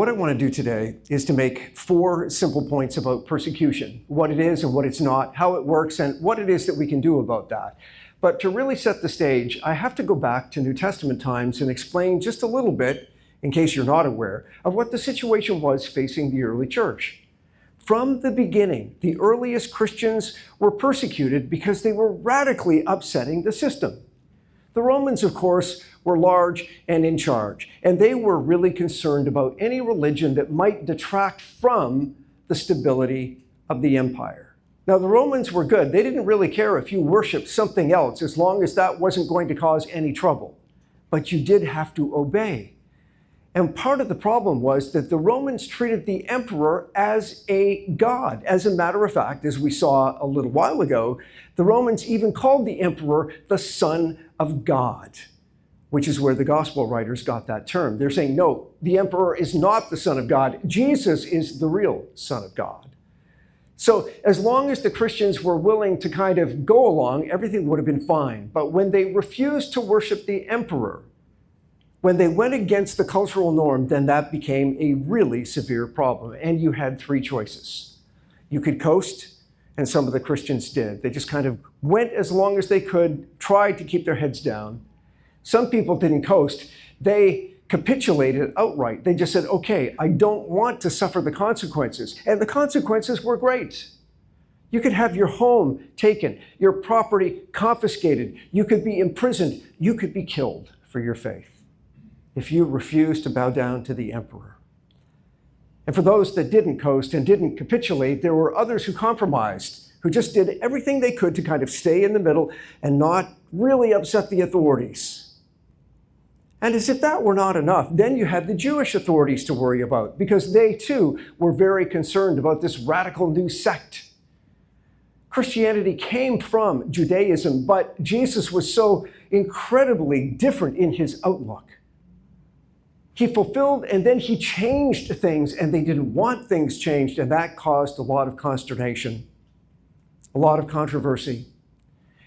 what I want to do today is to make 4 simple points about persecution, what it is and what it's not, how it works, and what it is that we can do about that. But to really set the stage, I have to go back to New Testament times and explain just a little bit, in case you're not aware, of what the situation was facing the early church. From the beginning, the earliest Christians were persecuted because they were radically upsetting the system. The Romans, of course, were large and in charge, and they were really concerned about any religion that might detract from the stability of the empire. Now, the Romans were good. They didn't really care if you worshiped something else as long as that wasn't going to cause any trouble. But you did have to obey. And part of the problem was that the Romans treated the emperor as a god. As a matter of fact, as we saw a little while ago, the Romans even called the emperor the Son of God, which is where the gospel writers got that term. They're saying, no, the emperor is not the Son of God. Jesus is the real Son of God. So as long as the Christians were willing to kind of go along, everything would have been fine. But when they refused to worship the emperor, when they went against the cultural norm, then that became a really severe problem. And you had 3 choices. You could coast, and some of the Christians did. They just kind of went as long as they could, tried to keep their heads down. Some people didn't coast. They capitulated outright. They just said, okay, I don't want to suffer the consequences. And the consequences were great. You could have your home taken, your property confiscated. You could be imprisoned. You could be killed for your faith if you refused to bow down to the emperor. And for those that didn't coast and didn't capitulate, there were others who compromised, who just did everything they could to kind of stay in the middle and not really upset the authorities. And as if that were not enough, then you had the Jewish authorities to worry about, because they too were very concerned about this radical new sect. Christianity came from Judaism, but Jesus was so incredibly different in his outlook. He fulfilled and then he changed things, and they didn't want things changed, and that caused a lot of consternation, a lot of controversy.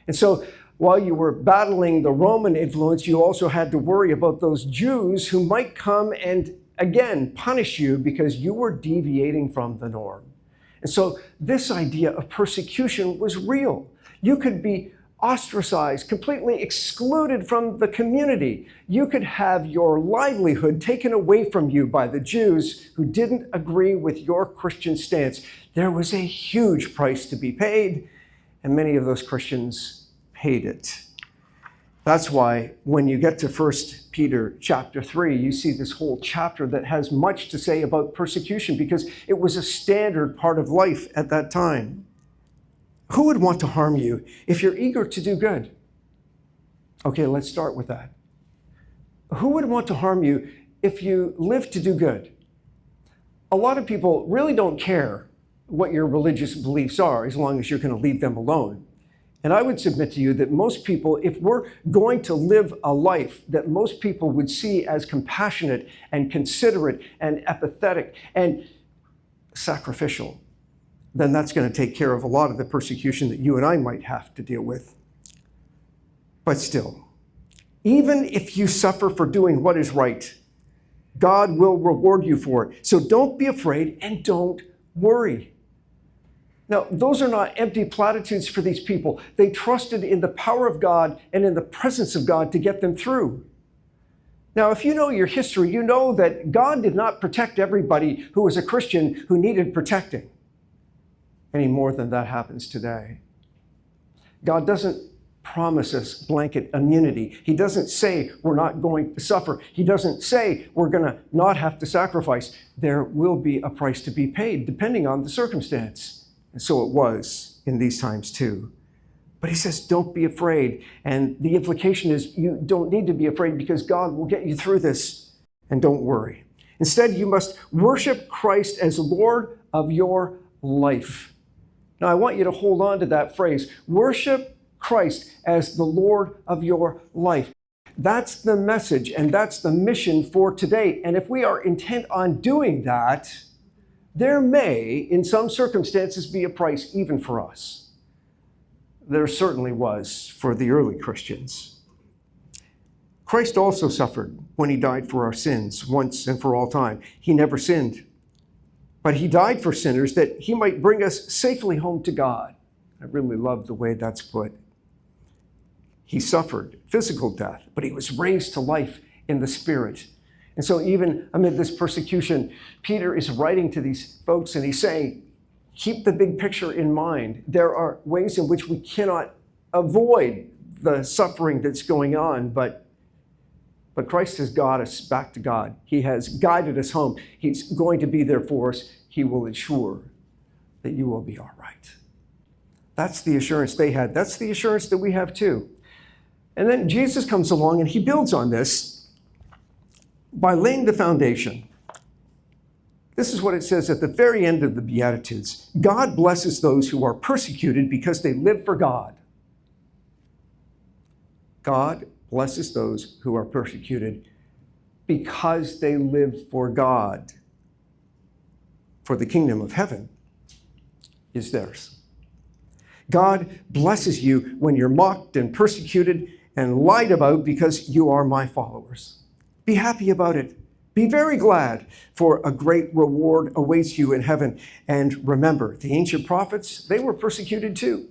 And so while you were battling the Roman influence, you also had to worry about those Jews who might come and again punish you because you were deviating from the norm. And so this idea of persecution was real. You could be ostracized, completely excluded from the community. You could have your livelihood taken away from you by the Jews who didn't agree with your Christian stance. There was a huge price to be paid, and many of those Christians paid it. That's why when you get to 1 Peter chapter 3, you see this whole chapter that has much to say about persecution, because it was a standard part of life at that time. Who would want to harm you if you're eager to do good? Okay, let's start with that. Who would want to harm you if you live to do good? A lot of people really don't care what your religious beliefs are as long as you're going to leave them alone. And I would submit to you that most people, if we're going to live a life that most people would see as compassionate and considerate and empathetic and sacrificial, then that's going to take care of a lot of the persecution that you and I might have to deal with. But still, even if you suffer for doing what is right, God will reward you for it. So don't be afraid and don't worry. Now, those are not empty platitudes for these people. They trusted in the power of God and in the presence of God to get them through. Now, if you know your history, you know that God did not protect everybody who was a Christian who needed protecting, any more than that happens today. God doesn't promise us blanket immunity. He doesn't say we're not going to suffer. He doesn't say we're going to not have to sacrifice. There will be a price to be paid depending on the circumstance. And so it was in these times too. But he says, don't be afraid. And the implication is you don't need to be afraid because God will get you through this. And don't worry. Instead, you must worship Christ as Lord of your life. Now, I want you to hold on to that phrase. Worship Christ as the Lord of your life. That's the message and that's the mission for today. And if we are intent on doing that, there may, in some circumstances, be a price even for us. There certainly was for the early Christians. Christ also suffered when he died for our sins once and for all time. He never sinned, but he died for sinners that he might bring us safely home to God. I really love the way that's put. He suffered physical death, but he was raised to life in the Spirit. And so even amid this persecution, Peter is writing to these folks and he's saying, keep the big picture in mind. There are ways in which we cannot avoid the suffering that's going on, but Christ has got us back to God. He has guided us home. He's going to be there for us. He will ensure that you will be all right. That's the assurance they had. That's the assurance that we have too. And then Jesus comes along and he builds on this by laying the foundation. This is what it says at the very end of the Beatitudes. God blesses those who are persecuted because they live for God. God blesses those who are persecuted because they live for God. For the kingdom of heaven is theirs. God blesses you when you're mocked and persecuted and lied about because you are my followers. Be happy about it. Be very glad, for a great reward awaits you in heaven. And remember, the ancient prophets, they were persecuted too.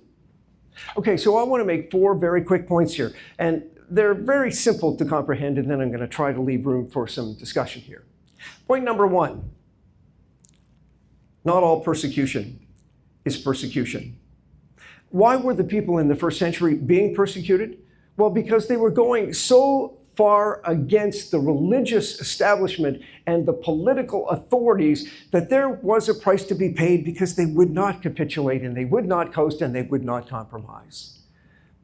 Okay, so I want to make 4 very quick points here. And they're very simple to comprehend, and then I'm going to try to leave room for some discussion here. Point number 1, not all persecution is persecution. Why were the people in the first century being persecuted? Well, because they were going so far against the religious establishment and the political authorities that there was a price to be paid because they would not capitulate and they would not coast and they would not compromise.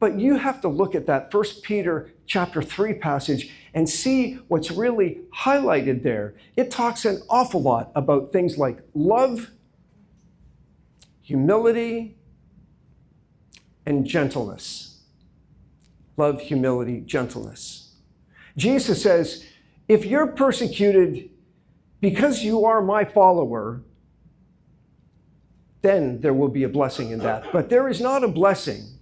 But you have to look at that 1 Peter chapter 3 passage and see what's really highlighted there. It talks an awful lot about things like love, humility, and gentleness. Love, humility, gentleness. Jesus says, if you're persecuted because you are my follower, then there will be a blessing in that. But there is not a blessing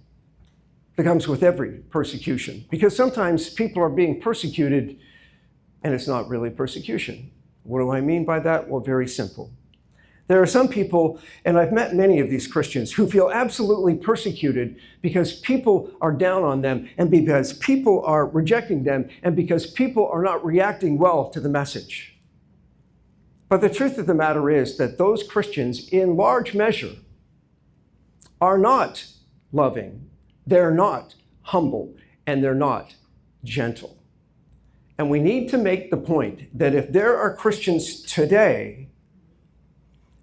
that comes with every persecution, because sometimes people are being persecuted and it's not really persecution. What do I mean by that? Well, very simple. There are some people, and I've met many of these Christians, who feel absolutely persecuted because people are down on them and because people are rejecting them and because people are not reacting well to the message. But the truth of the matter is that those Christians, in large measure, are not loving, they're not humble, and they're not gentle. And we need to make the point that if there are Christians today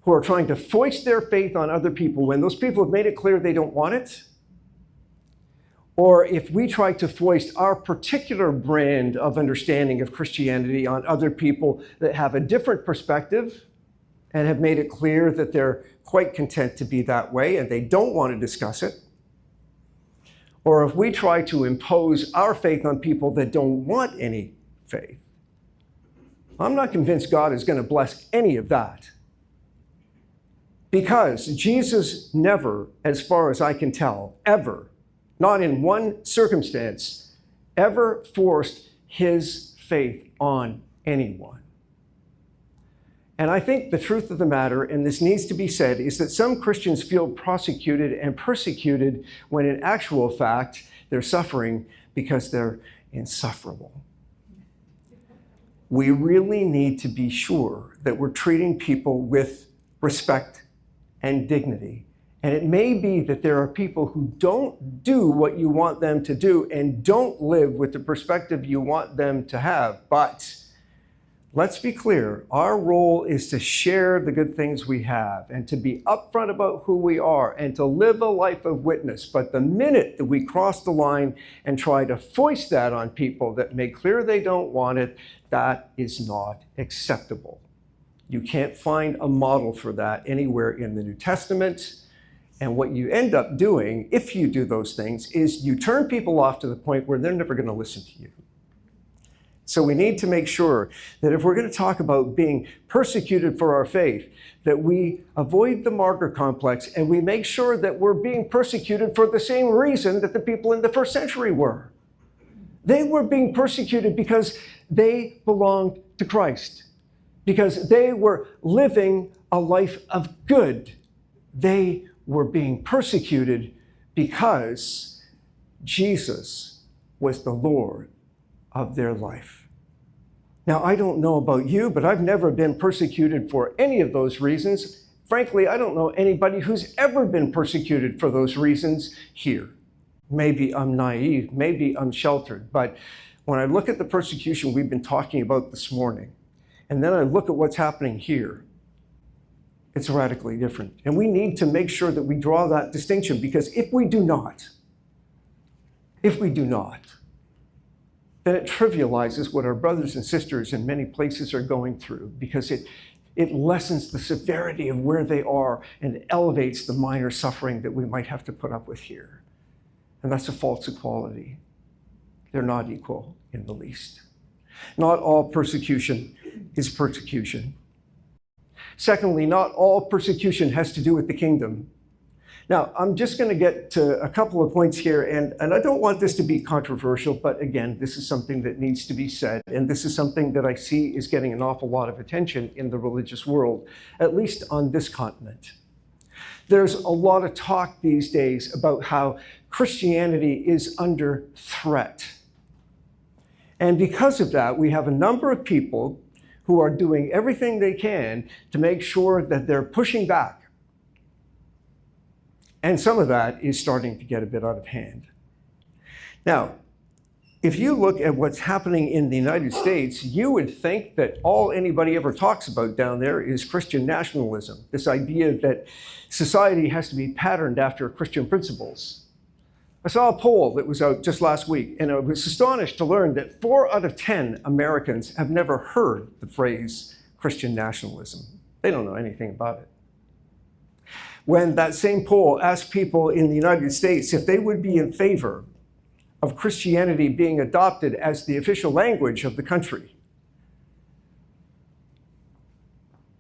who are trying to foist their faith on other people when those people have made it clear they don't want it, or if we try to foist our particular brand of understanding of Christianity on other people that have a different perspective and have made it clear that they're quite content to be that way and they don't want to discuss it, or if we try to impose our faith on people that don't want any faith, I'm not convinced God is going to bless any of that. Because Jesus never, as far as I can tell, ever, not in one circumstance, ever forced his faith on anyone. And I think the truth of the matter, and this needs to be said, is that some Christians feel prosecuted and persecuted when in actual fact they're suffering because they're insufferable. We really need to be sure that we're treating people with respect and dignity. And it may be that there are people who don't do what you want them to do and don't live with the perspective you want them to have. But let's be clear, our role is to share the good things we have and to be upfront about who we are and to live a life of witness. But the minute that we cross the line and try to foist that on people that make clear they don't want it, that is not acceptable. You can't find a model for that anywhere in the New Testament. And what you end up doing, if you do those things, is you turn people off to the point where they're never going to listen to you. So we need to make sure that if we're going to talk about being persecuted for our faith, that we avoid the martyr complex and we make sure that we're being persecuted for the same reason that the people in the first century were. They were being persecuted because they belonged to Christ, because they were living a life of good. They were being persecuted because Jesus was the Lord of their life. Now, I don't know about you, but I've never been persecuted for any of those reasons. Frankly, I don't know anybody who's ever been persecuted for those reasons here. Maybe I'm naive, maybe I'm sheltered, but when I look at the persecution we've been talking about this morning, and then I look at what's happening here, it's radically different. And we need to make sure that we draw that distinction, because if we do not, then it trivializes what our brothers and sisters in many places are going through, because it lessens the severity of where they are and elevates the minor suffering that we might have to put up with here. And that's a false equality. They're not equal in the least. Not all persecution is persecution. Secondly, not all persecution has to do with the kingdom. Now, I'm just going to get to a couple of points here, and I don't want this to be controversial, but again, this is something that needs to be said, and this is something that I see is getting an awful lot of attention in the religious world, at least on this continent. There's a lot of talk these days about how Christianity is under threat. And because of that, we have a number of people who are doing everything they can to make sure that they're pushing back. And some of that is starting to get a bit out of hand. Now, if you look at what's happening in the United States, you would think that all anybody ever talks about down there is Christian nationalism, this idea that society has to be patterned after Christian principles. I saw a poll that was out just last week, and I was astonished to learn that 4 out of 10 Americans have never heard the phrase Christian nationalism. They don't know anything about it. When that same poll asked people in the United States if they would be in favor of Christianity being adopted as the official language of the country,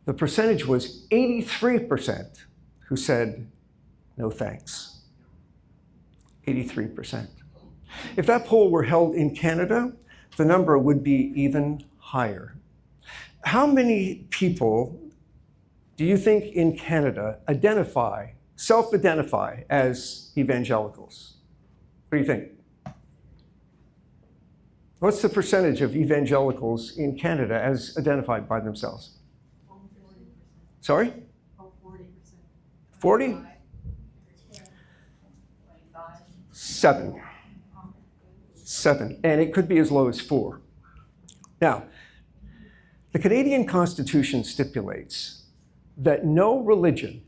the percentage was 83% who said, no thanks. 83%. If that poll were held in Canada, the number would be even higher. How many people do you think in Canada self-identify as evangelicals? What do you think? What's the percentage of evangelicals in Canada as identified by themselves? 40%. Sorry? 40%. 40? 7. And it could be as low as 4. Now, the Canadian Constitution stipulates that no religion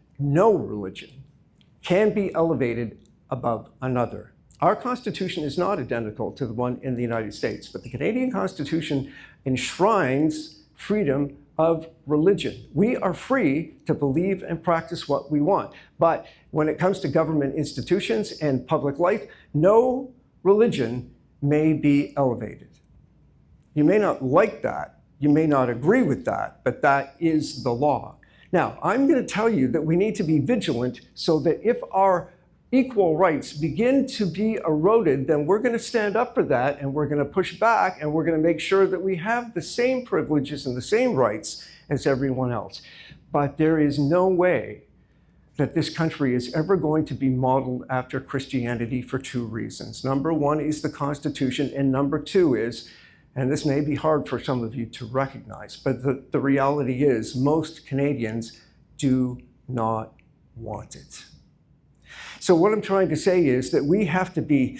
can be elevated above another. Our Constitution is not identical to the one in the United States, but the Canadian Constitution enshrines freedom of religion. We are free to believe and practice what we want. But when it comes to government institutions and public life, no religion may be elevated. You may not like that, you may not agree with that, but that is the law. Now, I'm going to tell you that we need to be vigilant so that if our equal rights begin to be eroded, then we're going to stand up for that, and we're going to push back, and we're going to make sure that we have the same privileges and the same rights as everyone else. But there is no way that this country is ever going to be modeled after Christianity for 2 reasons. Number 1 is the Constitution, and number 2 is, and this may be hard for some of you to recognize, but the reality is most Canadians do not want it. So what I'm trying to say is that we have to be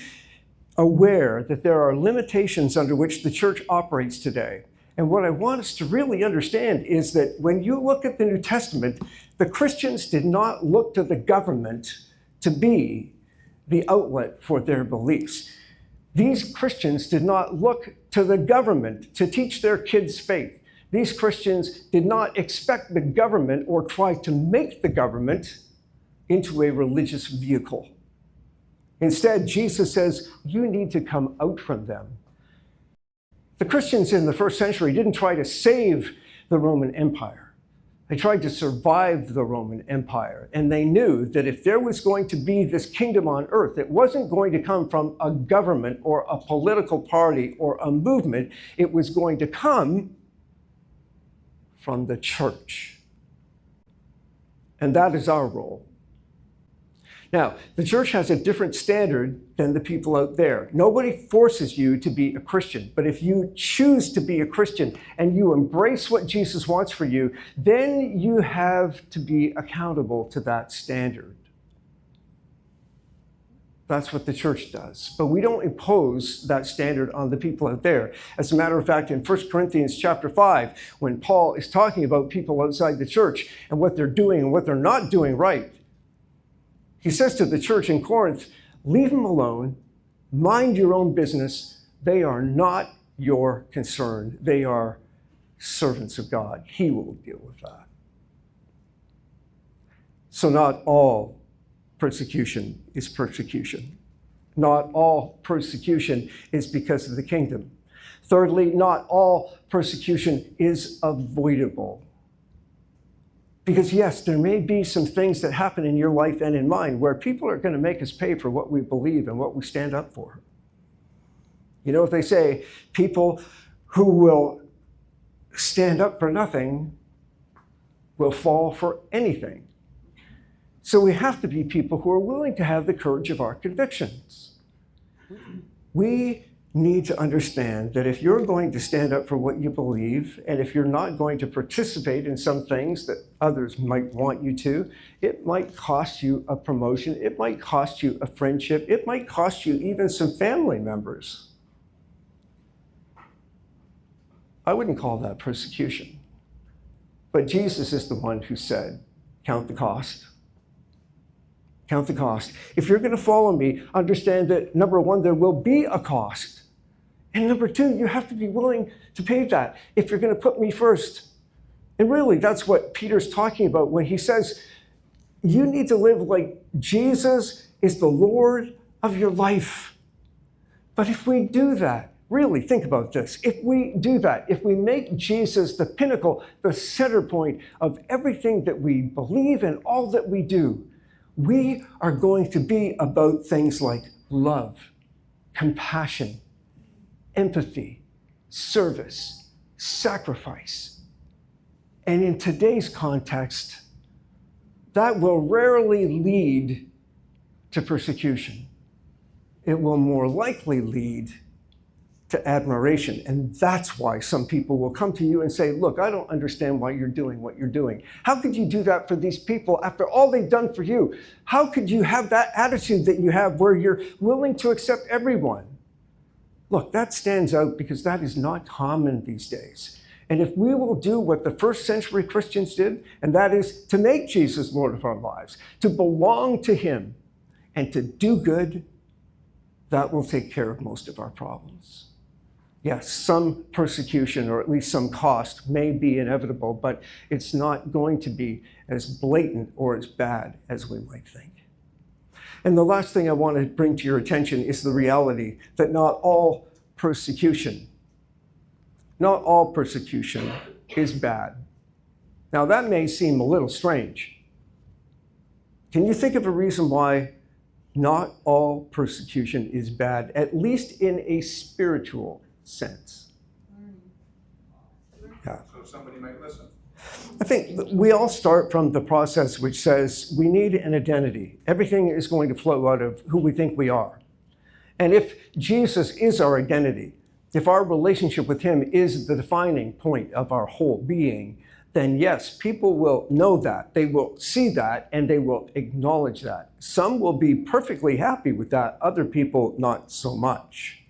aware that there are limitations under which the church operates today. And what I want us to really understand is that when you look at the New Testament, the Christians did not look to the government to be the outlet for their beliefs. These Christians did not look to the government to teach their kids faith. These Christians did not expect the government or try to make the government into a religious vehicle. Instead, Jesus says, you need to come out from them. The Christians in the first century didn't try to save the Roman Empire. They tried to survive the Roman Empire, and they knew that if there was going to be this kingdom on earth, it wasn't going to come from a government or a political party or a movement. It was going to come from the church. And that is our role. Now, the church has a different standard than the people out there. Nobody forces you to be a Christian, but if you choose to be a Christian and you embrace what Jesus wants for you, then you have to be accountable to that standard. That's what the church does. But we don't impose that standard on the people out there. As a matter of fact, in 1 Corinthians chapter 5, when Paul is talking about people outside the church and what they're doing and what they're not doing right, he says to the church in Corinth, leave them alone, mind your own business. They are not your concern. They are servants of God. He will deal with that. So not all persecution is persecution. Not all persecution is because of the kingdom. Thirdly, not all persecution is avoidable. Because yes, there may be some things that happen in your life and in mine where people are going to make us pay for what we believe and what we stand up for. You know what they say, people who will stand up for nothing will fall for anything. So we have to be people who are willing to have the courage of our convictions. We need to understand that if you're going to stand up for what you believe, and if you're not going to participate in some things that others might want you to, it might cost you a promotion, it might cost you a friendship, it might cost you even some family members. I wouldn't call that persecution. But Jesus is the one who said, count the cost. Count the cost. If you're going to follow me, understand that, number one, there will be a cost. And number two, you have to be willing to pay that if you're going to put me first. And really, that's what Peter's talking about when he says, you need to live like Jesus is the Lord of your life. But if we do that, really think about this. If we do that, if we make Jesus the pinnacle, the center point of everything that we believe and all that we do, we are going to be about things like love, compassion, empathy, service, sacrifice. And in today's context, that will rarely lead to persecution. It will more likely lead to admiration. And that's why some people will come to you and say, look, I don't understand why you're doing what you're doing. How could you do that for these people after all they've done for you? How could you have that attitude that you have where you're willing to accept everyone? Look, that stands out because that is not common these days. And if we will do what the first century Christians did, and that is to make Jesus Lord of our lives, to belong to him, and to do good, that will take care of most of our problems. Yes, some persecution or at least some cost may be inevitable, but it's not going to be as blatant or as bad as we might think. And the last thing I want to bring to your attention is the reality that not all persecution is bad. Now that may seem a little strange. Can you think of a reason why not all persecution is bad, at least in a spiritual sense? Yeah. So somebody might listen. I think we all start from the process which says we need an identity. Everything is going to flow out of who we think we are. And if Jesus is our identity, if our relationship with him is the defining point of our whole being, then yes, people will know that, they will see that, and they will acknowledge that. Some will be perfectly happy with that, other people not so much.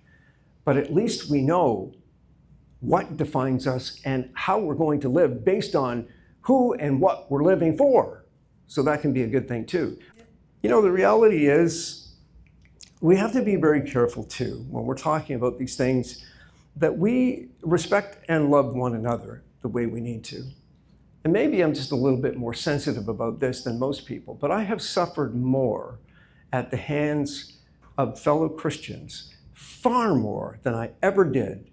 But at least we know what defines us and how we're going to live based on who and what we're living for. So that can be a good thing too. You know, the reality is we have to be very careful too when we're talking about these things that we respect and love one another the way we need to. And maybe I'm just a little bit more sensitive about this than most people, but I have suffered more at the hands of fellow Christians, far more than I ever did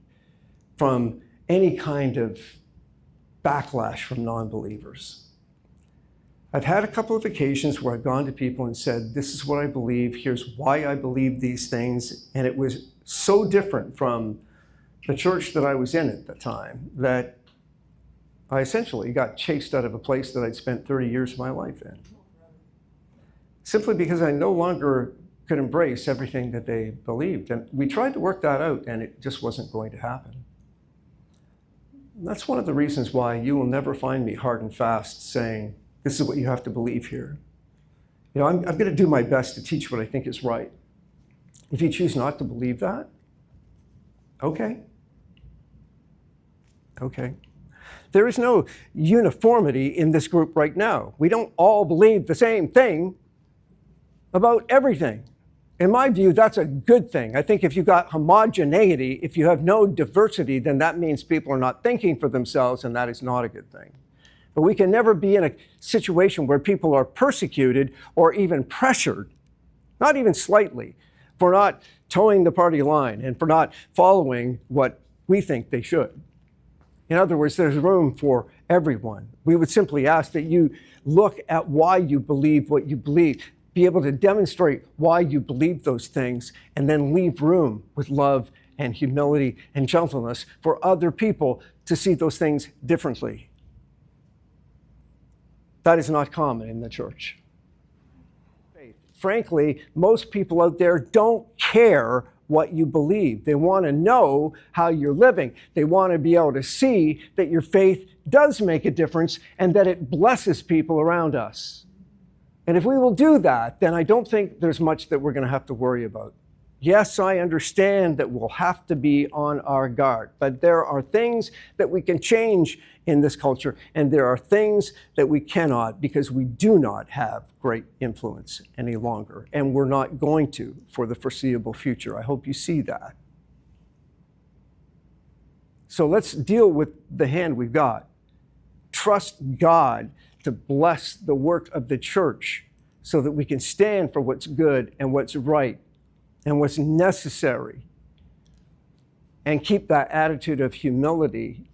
from any kind of backlash from non-believers. I've had a couple of occasions where I've gone to people and said, this is what I believe, here's why I believe these things, and it was so different from the church that I was in at the time that I essentially got chased out of a place that I'd spent 30 years of my life in. Simply because I no longer could embrace everything that they believed. And we tried to work that out, and it just wasn't going to happen. And that's one of the reasons why you will never find me hard and fast saying, this is what you have to believe here. You know, I'm going to do my best to teach what I think is right. If you choose not to believe that, okay. Okay. There is no uniformity in this group right now. We don't all believe the same thing about everything. In my view, that's a good thing. I think if you've got homogeneity, if you have no diversity, then that means people are not thinking for themselves, and that is not a good thing. But we can never be in a situation where people are persecuted or even pressured, not even slightly, for not towing the party line and for not following what we think they should. In other words, there's room for everyone. We would simply ask that you look at why you believe what you believe, be able to demonstrate why you believe those things, and then leave room with love and humility and gentleness for other people to see those things differently. That is not common in the church. Frankly, most people out there don't care what you believe. They want to know how you're living. They want to be able to see that your faith does make a difference and that it blesses people around us. And if we will do that, then I don't think there's much that we're going to have to worry about. Yes, I understand that we'll have to be on our guard, but there are things that we can change in this culture, and there are things that we cannot because we do not have great influence any longer, and we're not going to for the foreseeable future. I hope you see that. So let's deal with the hand we've got. Trust God to bless the work of the church so that we can stand for what's good and what's right and what's necessary, and keep that attitude of humility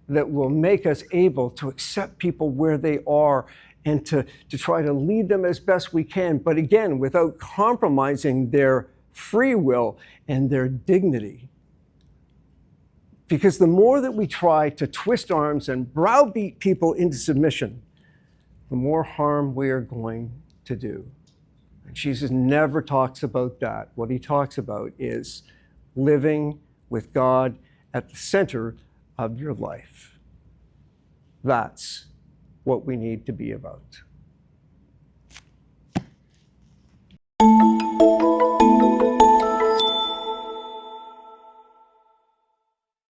that will make us able to accept people where they are and to try to lead them as best we can, but again, without compromising their free will and their dignity. Because the more that we try to twist arms and browbeat people into submission, the more harm we are going to do. And Jesus never talks about that. What he talks about is living with God at the center of your life. That's what we need to be about.